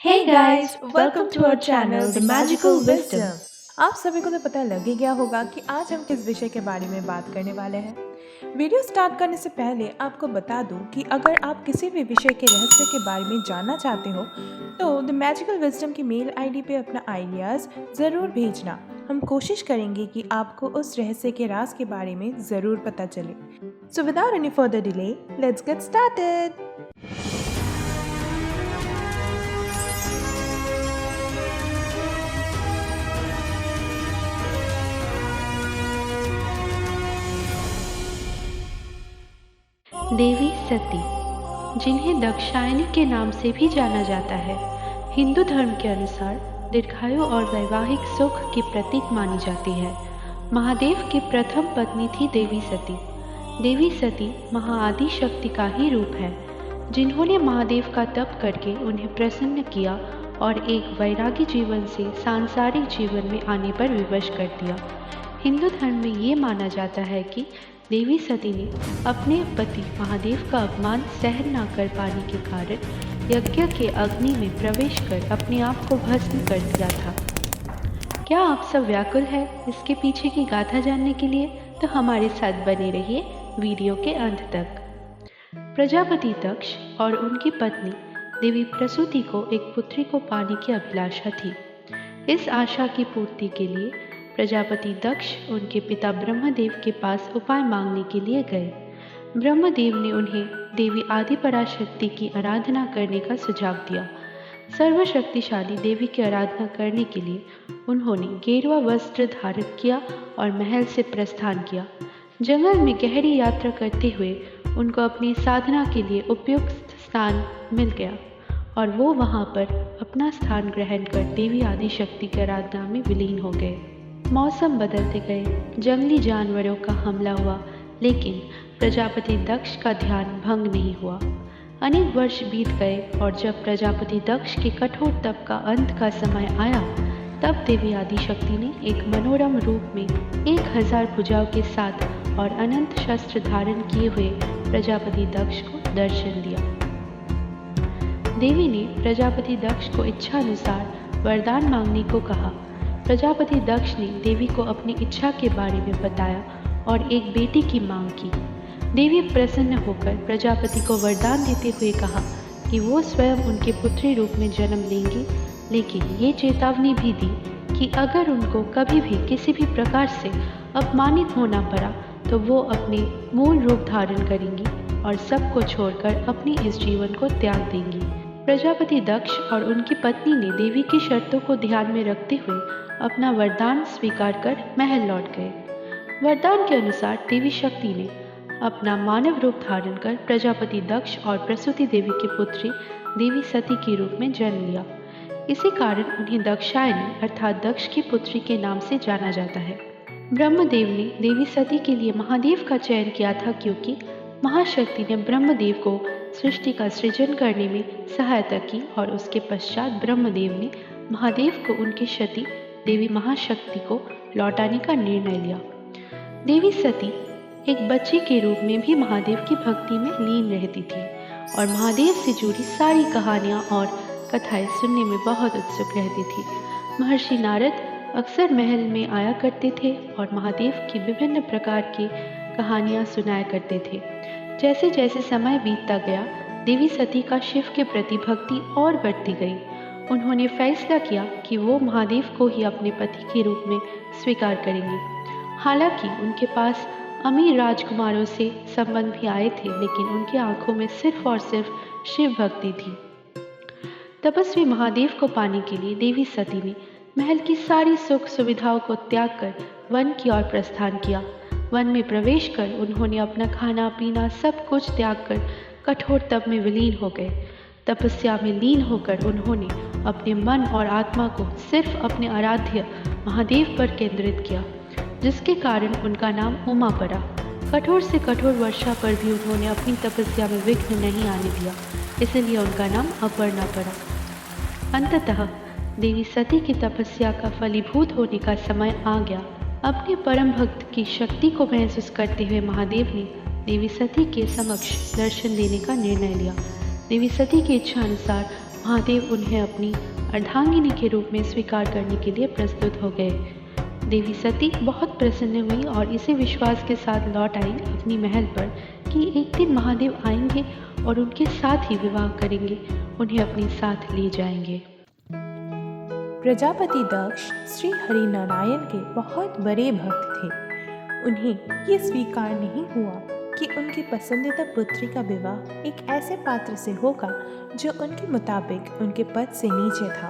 Hey guys, welcome to our channel The Magical Wisdom. आप सभी को तो पता लग ही गया होगा कि आज हम किस विषय के बारे में बात करने वाले हैं। वीडियो स्टार्ट करने से पहले आपको बता दूं कि अगर आप किसी भी विषय के रहस्य के बारे में जानना चाहते हो तो द मैजिकल विजडम की मेल आईडी पे अपना आइडियाज़ ज़रूर भेजना। हम कोशिश करेंगे कि आपको उस रहस्य के राज के बारे में ज़रूर पता चले। So without any further delay, let's get started. Devi Sati, जिन्हें दाक्षायणी के नाम से भी जाना जाता है, हिंदू धर्म के अनुसार दीर्घायु और वैवाहिक सुख की प्रतीक मानी जाती है। महादेव की प्रथम पत्नी थी देवी सती। देवी सती महाआदि शक्ति का ही रूप है, जिन्होंने महादेव का तप करके उन्हें प्रसन्न किया और एक वैरागी जीवन से सांसारिक जीवन में आने पर विवश कर दिया। हिंदू धर्म में ये माना जाता है कि देवी सती ने अपने पति महादेव का अपमान सहन न कर पाने के कारण यज्ञ के अग्नि में प्रवेश कर अपने आप को भस्म कर दिया था। क्या आप सब व्याकुल हैं इसके पीछे की गाथा जानने के लिए? तो हमारे साथ बने रहिए वीडियो के अंत तक। प्रजापति दक्ष और उनकी पत्नी देवी प्रसूति को एक पुत्री को पाने की अभिलाषा थी। इस आशा की पूर्ति के लिए प्रजापति दक्ष उनके पिता ब्रह्मदेव के पास उपाय मांगने के लिए गए। ब्रह्मदेव ने उन्हें देवी आदि पराशक्ति की आराधना करने का सुझाव दिया। सर्वशक्तिशाली देवी की आराधना करने के लिए उन्होंने गेरुआ वस्त्र धारण किया और महल से प्रस्थान किया। जंगल में गहरी यात्रा करते हुए उनको अपनी साधना के लिए उपयुक्त स्थान मिल गया और वो वहाँ पर अपना स्थान ग्रहण कर देवी आदि शक्ति की आराधना में विलीन हो गए। मौसम बदलते गए, जंगली जानवरों का हमला हुआ, लेकिन प्रजापति दक्ष का ध्यान भंग नहीं हुआ। अनेक वर्ष बीत गए और जब प्रजापति दक्ष के कठोर तप का अंत का समय आया, तब देवी आदिशक्ति ने एक मनोरम रूप में 1000 भुजाओं के साथ और अनंत शस्त्र धारण किए हुए प्रजापति दक्ष को दर्शन दिया। देवी ने प्रजापति दक्ष को इच्छा अनुसार वरदान मांगने को कहा। प्रजापति दक्ष ने देवी को अपनी इच्छा के बारे में बताया और एक बेटी की मांग की। देवी प्रसन्न होकर प्रजापति को वरदान देते हुए कहा कि वो स्वयं उनके पुत्री रूप में जन्म लेंगी, लेकिन ये चेतावनी भी दी कि अगर उनको कभी भी किसी भी प्रकार से अपमानित होना पड़ा तो वो अपने मूल रूप धारण करेंगी और सबको छोड़कर अपनी इस जीवन को त्याग देंगी। प्रजापति दक्ष और उनकी पत्नी ने देवी की शर्तों को ध्यान में रखते हुए अपना वरदान स्वीकार कर महल लौट गए। वरदान के अनुसार देवी शक्ति ने अपना मानव रूप धारण कर प्रजापति दक्ष और प्रसूति देवी की पुत्री देवी सती के रूप में जन्म लिया। इसी कारण उन्हें दाक्षायणी अर्थात दक्ष की पुत्री के नाम से जाना जाता है। ब्रह्मदेव ने देवी सती के लिए महादेव का चयन किया था, क्योंकि महाशक्ति ने ब्रह्मदेव को सृष्टि का सृजन करने में सहायता की और उसके पश्चात ब्रह्मदेव ने महादेव को उनकी सती देवी महाशक्ति को लौटाने का निर्णय लिया। देवी सती एक बच्ची के रूप में भी महादेव की भक्ति में लीन रहती थी और महादेव से जुड़ी सारी कहानियाँ और कथाएं सुनने में बहुत उत्सुक रहती थी। महर्षि नारद अक्सर महल में आया करते थे और महादेव की विभिन्न प्रकार की कहानियाँ सुनाया करते थे। जैसे जैसे समय बीतता गया, देवी सती का शिव के प्रति भक्ति और बढ़ती गई। उन्होंने फैसला किया कि वो महादेव को ही अपने पति के रूप में स्वीकार करेंगी। हालांकि उनके पास अमीर राजकुमारों से संबंध भी आए थे, लेकिन उनकी आंखों में सिर्फ और सिर्फ शिव भक्ति थी। तपस्वी महादेव को पाने के लिए देवी सती ने महल की सारी सुख सुविधाओं को त्याग कर वन की ओर प्रस्थान किया। वन में प्रवेश कर उन्होंने अपना खाना पीना सब कुछ त्याग कर कठोर तप में विलीन हो गए। तपस्या में लीन होकर उन्होंने अपने मन और आत्मा को सिर्फ अपने आराध्य महादेव पर केंद्रित किया, जिसके कारण उनका नाम उमा पड़ा। कठोर से कठोर वर्षा पर भी उन्होंने अपनी तपस्या में विघ्न नहीं आने दिया, इसलिए उनका नाम अपर्णा पड़ा। अंततः देवी सती की तपस्या का फलीभूत होने का समय आ गया। अपने परम भक्त की शक्ति को महसूस करते हुए महादेव ने देवी सती के समक्ष दर्शन देने का निर्णय लिया। देवी सती की इच्छा अनुसार महादेव उन्हें अपनी अर्धांगिनी के रूप में स्वीकार करने के लिए प्रस्तुत हो गए। देवी सती बहुत प्रसन्न हुई और इसी विश्वास के साथ लौट आई अपनी महल पर कि एक दिन महादेव आएंगे और उनके साथ ही विवाह करेंगे, उन्हें अपने साथ ले जाएंगे। प्रजापति दक्ष श्री हरिनारायण के बहुत बड़े भक्त थे। उन्हें ये स्वीकार नहीं हुआ कि उनकी पसंदीदा पुत्री का विवाह एक ऐसे पात्र से होगा जो उनके मुताबिक उनके पद से नीचे था।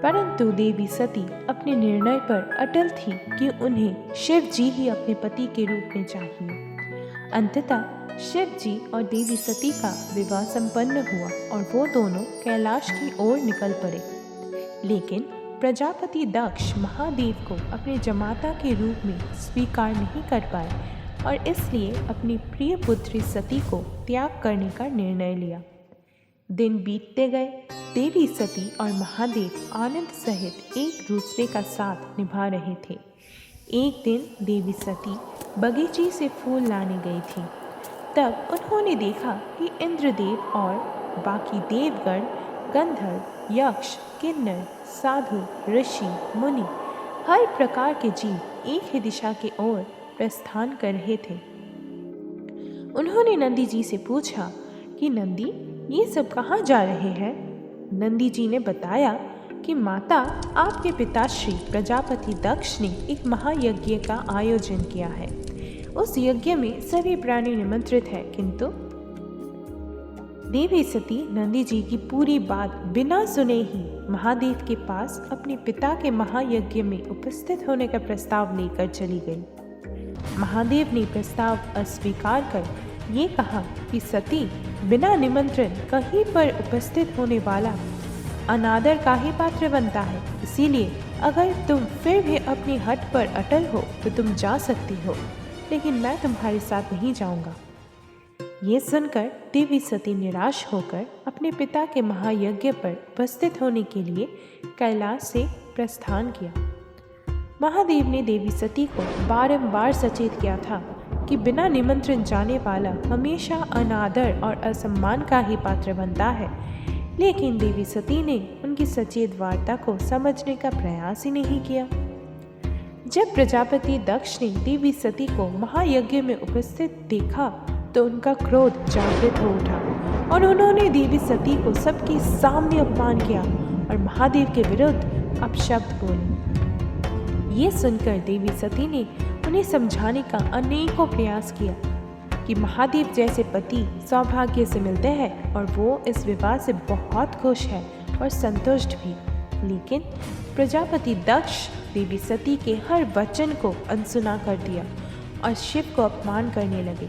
परंतु देवी सती अपने निर्णय पर अटल थी कि उन्हें शिव जी ही अपने पति के रूप में चाहिए। अंततः शिव जी और देवी सती का विवाह संपन्न हुआ और वो दोनों कैलाश की ओर निकल पड़े। लेकिन प्रजापति दक्ष महादेव को अपने जमाता के रूप में स्वीकार नहीं कर पाए और इसलिए अपनी प्रिय पुत्री सती को त्याग करने का निर्णय लिया। दिन बीतते गए। देवी सती और महादेव आनंद सहित एक दूसरे का साथ निभा रहे थे। एक दिन देवी सती बगीचे से फूल लाने गई थी। तब उन्होंने देखा कि इंद्रदेव और बाकी देवगण, गंधर्व, यक्ष, किन्नर, साधु, ऋषि, मुनि, हर प्रकार के जीव एक ही दिशा की ओर प्रस्थान कर रहे थे। उन्होंने नंदी जी से पूछा कि नंदी, ये सब कहाँ जा रहे हैं? नंदी जी ने बताया कि माता, आपके पिताश्री प्रजापति दक्ष ने एक महायज्ञ का आयोजन किया है। उस यज्ञ में सभी प्राणी निमंत्रित हैं, किंतु देवी सती नंदी जी की पूरी बात बिना सुने ही महादेव के पास अपने पिता के महायज्ञ में उपस्थित होने का प्रस्ताव लेकर चली गई। महादेव ने प्रस्ताव अस्वीकार कर ये कहा कि सती, बिना निमंत्रण कहीं पर उपस्थित होने वाला अनादर का ही पात्र बनता है। इसीलिए अगर तुम फिर भी अपनी हट पर अटल हो तो तुम जा सकती हो, लेकिन मैं तुम्हारे साथ नहीं जाऊंगा। ये सुनकर देवी सती निराश होकर अपने पिता के महायज्ञ पर उपस्थित होने के लिए कैलाश से प्रस्थान किया। महादेव ने देवी सती को बारंबार सचेत किया था कि बिना निमंत्रण जाने वाला हमेशा अनादर और असम्मान का ही पात्र बनता है, लेकिन देवी सती ने उनकी सचेत वार्ता को समझने का प्रयास ही नहीं किया। जब प्रजापति दक्ष ने देवी सती को महायज्ञ में उपस्थित देखा तो उनका क्रोध जागृत हो उठा और उन्होंने देवी सती को सबके सामने अपमान किया और महादेव के विरुद्ध अपशब्द बोले। ये सुनकर देवी सती ने उन्हें समझाने का अनेकों प्रयास किया कि महादेव जैसे पति सौभाग्य से मिलते हैं और वो इस विवाह से बहुत खुश है और संतुष्ट भी। लेकिन प्रजापति दक्ष देवी सती के हर वचन को अनसुना कर दिया और शिव को अपमान करने लगे।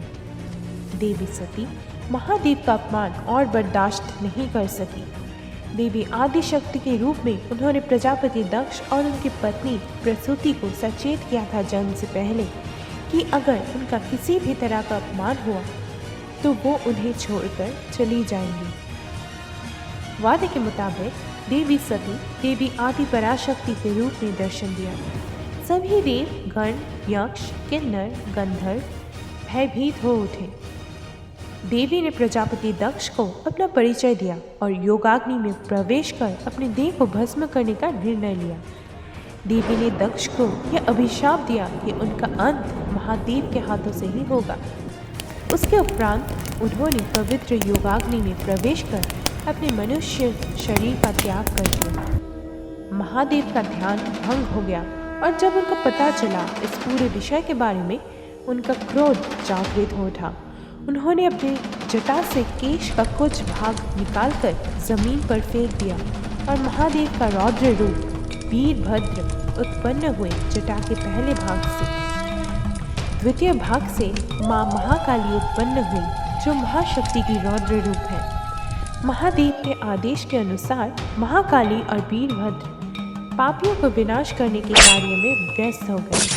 देवी सती महादेव का अपमान और बर्दाश्त नहीं कर सकी। देवी आदिशक्ति के रूप में उन्होंने प्रजापति दक्ष और उनकी पत्नी प्रसूति को सचेत किया था जन्म से पहले कि अगर उनका किसी भी तरह का अपमान हुआ तो वो उन्हें छोड़कर चली जाएंगी। वादे के मुताबिक देवी सती देवी आदि पराशक्ति के रूप में दर्शन दिया। सभी देव गण, यक्ष, किन्नर, गंधर्व भयभीत हो उठे। देवी ने प्रजापति दक्ष को अपना परिचय दिया और योगाग्नि में प्रवेश कर अपने देह को भस्म करने का निर्णय लिया। देवी ने दक्ष को यह अभिशाप दिया कि उनका अंत महादेव के हाथों से ही होगा। उसके उपरांत उन्होंने पवित्र योगाग्नि में प्रवेश कर अपने मनुष्य शरीर का त्याग कर दिया। महादेव का ध्यान भंग हो गया और जब उनको पता चला इस पूरे विषय के बारे में, उनका क्रोध जागृत हो उठा। उन्होंने अपने जटा से केश का कुछ भाग निकालकर जमीन पर फेंक दिया और महादेव का रौद्र रूप वीरभद्र उत्पन्न हुए जटा के पहले भाग से। द्वितीय भाग से माँ महाकाली उत्पन्न हुई जो महाशक्ति की रौद्र रूप है। महादेव के आदेश के अनुसार महाकाली और वीरभद्र पापियों को विनाश करने के कार्य में व्यस्त हो गए।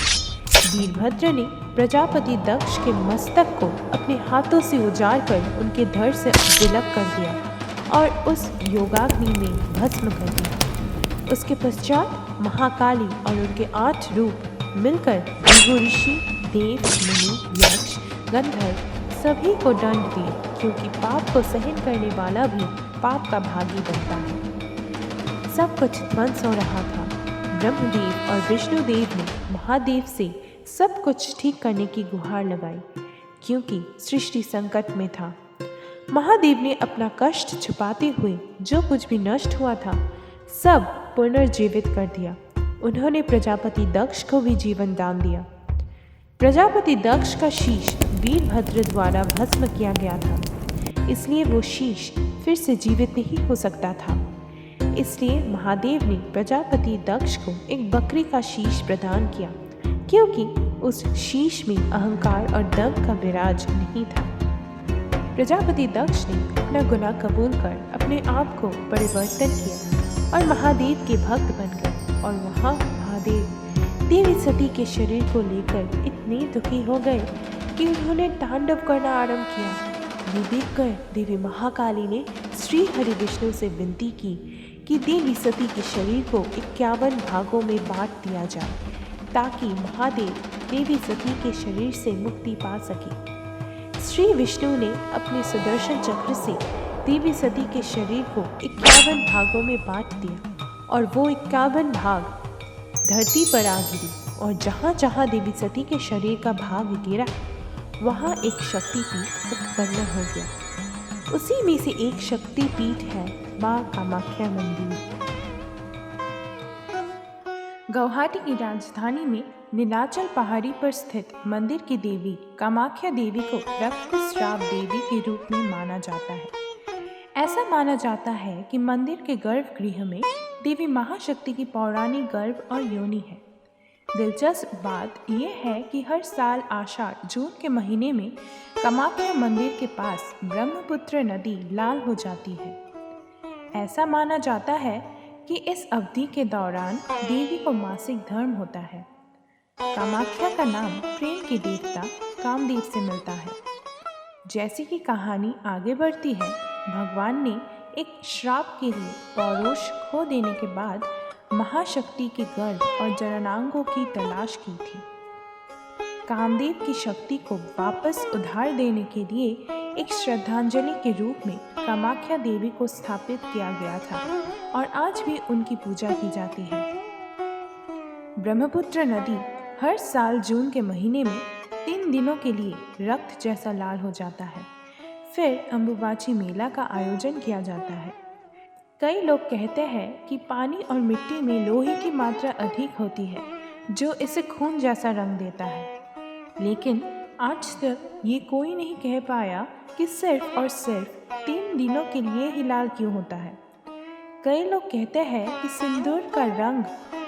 वीरभद्र ने प्रजापति दक्ष के मस्तक को अपने हाथों से उजाड़ कर उनके धड़ से विलग कर दिया और उस योगाग्नि में भस्म कर दिया। उसके पश्चात महाकाली और उनके 8 रूप मिलकर भृगु ऋषि, देव, मुनि, यक्ष, गंधर्व सभी को दंड दिए, क्योंकि पाप को सहन करने वाला भी पाप का भागी बनता है। सब कुछ ध्वंस हो रहा था। ब्रह्मदेव और विष्णुदेव ने महादेव से सब कुछ ठीक करने की गुहार लगाई, क्योंकि सृष्टि संकट में था। महादेव ने अपना कष्ट छुपाते हुए जो कुछ भी नष्ट हुआ था सब पुनर्जीवित कर दिया। उन्होंने प्रजापति दक्ष को भी जीवन दान दिया। प्रजापति दक्ष का शीश वीरभद्र द्वारा भस्म किया गया था, इसलिए वो शीश फिर से जीवित नहीं हो सकता था। इसलिए महादेव ने प्रजापति दक्ष को एक बकरी का शीश प्रदान किया, क्योंकि उस शीश में अहंकार और दंभ का विराज नहीं था। प्रजापति दक्ष ने अपना गुनाह कबूल कर अपने आप को परिवर्तन किया और महादेव के भक्त बन गए। और वहाँ महादेव देवी सती के शरीर को लेकर इतने दुखी हो गए कि उन्होंने तांडव करना आरंभ किया। ये देखकर देवी महाकाली ने श्री हरि विष्णु से विनती की कि देवी सती के शरीर को 51 भागों में बांट दिया जाए, ताकि महादेव देवी सती के शरीर से मुक्ति पा सके। श्री विष्णु ने अपने सुदर्शन चक्र से देवी सती के शरीर को 51 भागों में बांट दिया और वो 51 भाग धरती पर आ गिरी। और जहाँ जहाँ देवी सती के शरीर का भाग गिरा वहाँ एक शक्तिपीठ उत्पन्न हो गया। उसी में से एक शक्तिपीठ है माँ कामाख्या मंदिर। गुवाहाटी की राजधानी में नीलाचल पहाड़ी पर स्थित मंदिर की देवी कामाख्या देवी को रक्तस्राव देवी के रूप में माना जाता है। ऐसा माना जाता है कि मंदिर के गर्भगृह में देवी महाशक्ति की पौराणिक गर्भ और योनि है। दिलचस्प बात यह है कि हर साल आषाढ़ जून के महीने में कामाख्या मंदिर के पास ब्रह्मपुत्र नदी लाल हो जाती है। ऐसा माना जाता है कि इस अवधि के दौरान देवी को मासिक धर्म होता है। कामाख्या का नाम प्रेम के देवता कामदेव से मिलता है। जैसी कि कहानी आगे बढ़ती है, भगवान ने एक श्राप के लिए पौरुष खो देने के बाद महाशक्ति के गर्भ और जननांगों की तलाश की थी। कामदेव की शक्ति को वापस उधार देने के लिए एक श्रद्धांजलि के रूप में कामाख्या देवी को स्थापित किया गया था और आज भी उनकी पूजा की जाती है। ब्रह्मपुत्र नदी हर साल जून के महीने में 3 दिनों के लिए रक्त जैसा लाल हो जाता है। फिर अंबुबाची मेला का आयोजन किया जाता है। कई लोग कहते हैं कि पानी और मिट्टी में लोहे की मात्रा अधिक होती है, जो इसे खून जैसा रंग देता है। लेकिन आज तक ये कोई नहीं कह पाया कि सिर्फ और सिर्फ 3 दिनों के लिए ही लाल क्यों होता है। कई लोग कहते हैं कि सिंदूर का रंग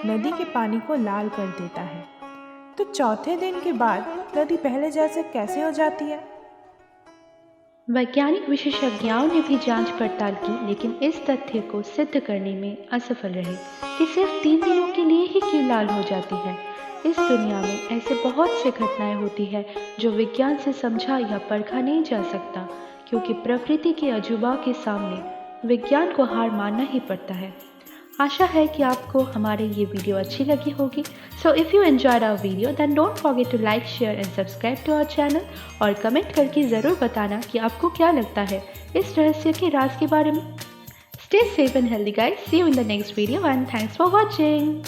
नदी के पानी को लाल कर देता है। तो चौथे दिन के बाद नदी पहले जैसे कैसे हो जाती है? वैज्ञानिक विशेषज्ञों ने भी जांच पड़ताल की, लेकिन इस तथ्य को सिद्ध करने में असफल रहे कि सिर्फ 3 दिनों के लिए ही क्यों लाल हो जाती है। इस दुनिया में ऐसे बहुत से घटनाएं होती है जो विज्ञान से समझा या परखा नहीं जा सकता, क्योंकि प्रकृति के अजूबा के सामने विज्ञान को हार मानना ही पड़ता है। आशा है कि आपको हमारी ये वीडियो अच्छी लगी होगी। So if you enjoyed our video then don't forget to like, share and subscribe to our channel और कमेंट करके ज़रूर बताना कि आपको क्या लगता है इस रहस्य के राज के बारे में। Stay safe and healthy guys, see you in the next video and thanks for watching.